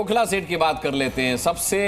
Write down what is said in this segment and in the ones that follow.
Okhla seat की बात कर लेते हैं। सबसे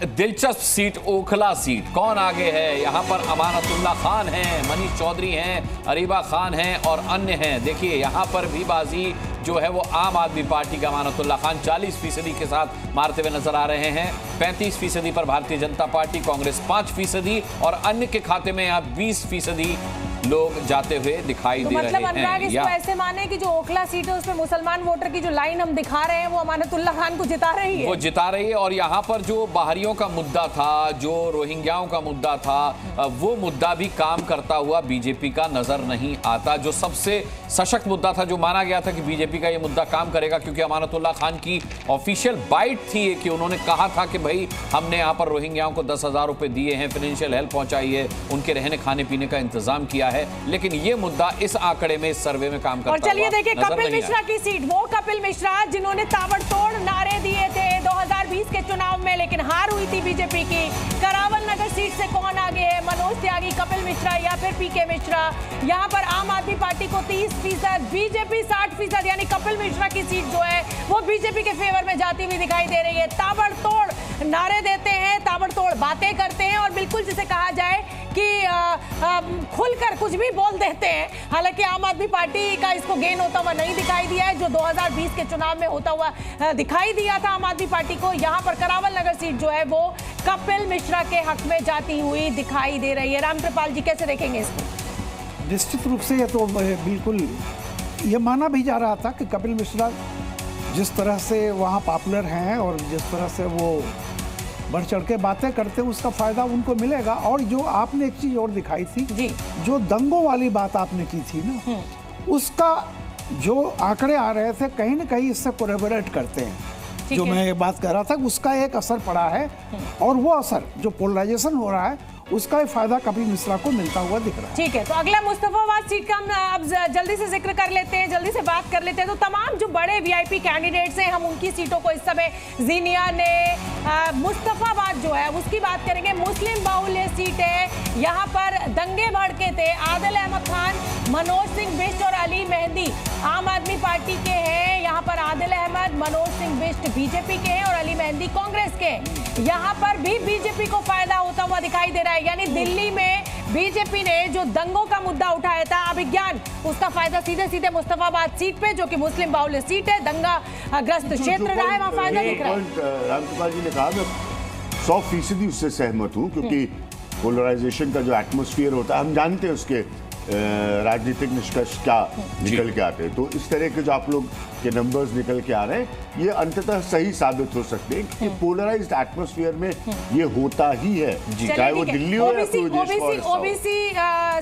दिलचस्प सीट ओखला सीट। कौन आगे है यहाँ पर? अमानतुल्लाह खान हैं, मनीष चौधरी हैं, अरीबा खान हैं और अन्य हैं। देखिए यहाँ पर भी बाजी जो है वो आम आदमी पार्टी का अमानतुल्लाह खान 40% के साथ मारते हुए नजर आ रहे हैं। 35% पर भारतीय जनता पार्टी, कांग्रेस 5% और अन्य के खाते में यहाँ 20% लोग जाते हुए दिखाई दे मतलब रहे अनुराग, हैं। इसको ऐसे माने कि जो ओखला सीट है उसमें मुसलमान वोटर की जो लाइन हम दिखा रहे हैं वो अमानतुल्लाह खान को जिता रही है। वो जिता रही है। और यहाँ पर जो बाहरियों का मुद्दा था, जो रोहिंग्याओं का मुद्दा था, वो मुद्दा भी काम करता हुआ बीजेपी का नजर नहीं आता। जो सबसे सशक्त मुद्दा था, जो माना गया था कि बीजेपी का ये मुद्दा काम करेगा, क्योंकि अमानतुल्लाह खान की ऑफिशियल बाइट थी कि उन्होंने कहा था कि भाई हमने यहाँ पर रोहिंग्याओं को 10,000 रुपए दिए हैं, फाइनेंशियल हेल्प पहुंचाई है, उनके रहने खाने पीने का इंतजाम किया है। लेकिन ये मुद्दा इस आंकड़े में, इस सर्वे में काम करता और चलिए देखिए कपिल मिश्रा की सीट, वो कपिल मिश्रा जिन्होंने ताबड़तोड़ नारे दिए थे 2020 के चुनाव में, लेकिन हार हुई थी बीजेपी की। करावल नगर सीट से कौन आगे है? मनोज त्यागी, कपिल मिश्रा या फिर पीके मिश्रा? यहाँ पर आम आदमी पार्टी को 30%, बीजेपी 60%, यानी कपिल मिश्रा की सीट जो है वो बीजेपी के फेवर में जाती हुई दिखाई दे रही है। ताबड़तोड़ नारे देते हैं, ताबड़तोड़ बातें करते हैं और बिल्कुल जिसे कहा जाए कि खुलकर कुछ भी बोल देते हैं। हालांकि आम आदमी पार्टी का इसको गेन होता हुआ नहीं दिखाई दिया है, जो 2020 के चुनाव में होता हुआ दिखाई दिया था आम आदमी पार्टी को। यहाँ पर करावल नगर सीट जो है वो कपिल मिश्रा के हक में जाती हुई दिखाई दे रही है। रामकृपाल जी कैसे देखेंगे इसको? निश्चित रूप से ये तो बिल्कुल ये माना भी जा रहा था कि कपिल मिश्रा जिस तरह से वहाँ पॉपुलर हैं और जिस तरह से वो बढ़ चढ़ के बातें करते, उसका फायदा उनको मिलेगा। और जो आपने एक चीज और दिखाई थी जी, जो दंगों वाली बात आपने की थी ना, उसका जो आंकड़े आ रहे थे कहीं ना कहीं इससे कोरेबोरेट करते हैं। जो मैं ये बात कर रहा था, उसका एक असर पड़ा है और वो असर जो पोलराइजेशन हो रहा है उसका फायदा कपिल मिश्रा को मिलता हुआ दिख रहा है। ठीक है, तो अगला मुस्तफाबाद सीट का हम अब जल्दी से जिक्र कर लेते हैं, जल्दी से बात कर लेते हैं। तो तमाम जो बड़े वीआईपी कैंडिडेट्स हैं, हम उनकी सीटों को इस समय जीनिया ने, मुस्तफाबाद जो है उसकी बात करेंगे। मुस्लिम बाहुल्य सीट है, यहाँ पर दंगे भड़के थे। आदिल अहमद खान, मनोज सिंह बिष्ट और अली मेहंदी आम आदमी पार्टी के हैं। यहाँ पर आदिल अहमद, मनोज सिंह बिष्ट बीजेपी के हैं और अली मेहंदी कांग्रेस के। यहाँ पर भी बीजेपी को फायदा होता हुआ दिखाई दे रहा है। यानी दिल्ली में बीजेपी ने जो दंगों का मुद्दा उठाया था, अभिज्ञान, उसका फायदा सीधे सीधे मुस्तफाबाद सीट पे, जो कि मुस्लिम बाहुल्य सीट है, दंगा ग्रस्त क्षेत्र रहा है, वहां फायदा दिख रहा है। रामकृपाल जी ने कहा, मैं 100% उससे सहमत हूँ, क्योंकि पोलराइजेशन का जो एटमॉस्फेयर होता है, हम जानते हैं उसके राजनीतिक निष्कर्ष क्या निकल के आते हैं। तो इस तरह के जो आप लोग के नंबर्स निकल के आ रहे हैं, ये अंततः सही साबित हो सकते हैं कि पोलराइज्ड एटमॉस्फेयर में ये होता ही है, चाहे वो दिल्ली हो या कोई देश। ओबीसी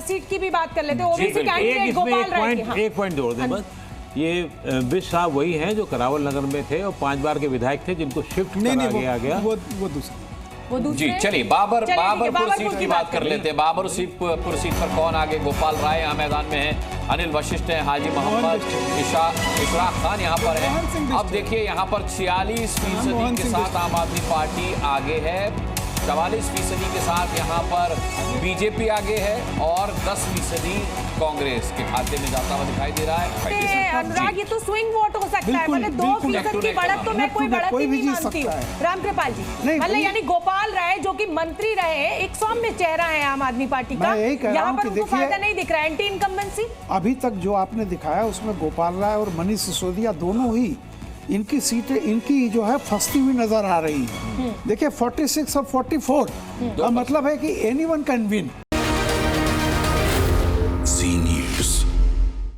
सीट की भी बात कर लेते हैं। ओबीसी कैंडिडेट गोपाल राय, एक पॉइंट जोड़ दें बस, ये बिष्ट साहब वही हैं जो करावल नगर में थे और 5 बार के विधायक थे, जिनको शिफ्ट करा गया। वो दूसरा जी। चलिए बाबरपुर सीट की बात कर लेते हैं। बाबरपुर सीट पर कौन आगे? गोपाल राय यहाँ मैदान में है, अनिल वशिष्ठ है, हाजी मोहम्मद, इशराक खान यहाँ पर है। अब देखिए यहाँ पर 46% के साथ आम आदमी पार्टी आगे है, 44% के साथ यहाँ पर बीजेपी आगे है और 10% कांग्रेस के खाते में जाता हुआ दिखाई दे रहा है। अनुराग, ये तो स्विंग वोट हो सकता है, मतलब 2% की बढ़त तो मैं कोई बढ़त ही नहीं मानती हूँ। रामकृपाल जी, मतलब यानी गोपाल राय जो कि मंत्री रहे, एक सौम्य चेहरा है आम आदमी पार्टी का, यहाँ पर उनको फायदा नहीं दिख रहा है, एंटी इनकम्बेंसी। अभी तक जो आपने दिखाया उसमें गोपाल राय और मनीष सिसोदिया दोनों ही, इनकी सीटें इनकी जो है फंसती हुई नजर आ रही है। देखिए 46 और 44 का मतलब है कि एनीवन कैन विन।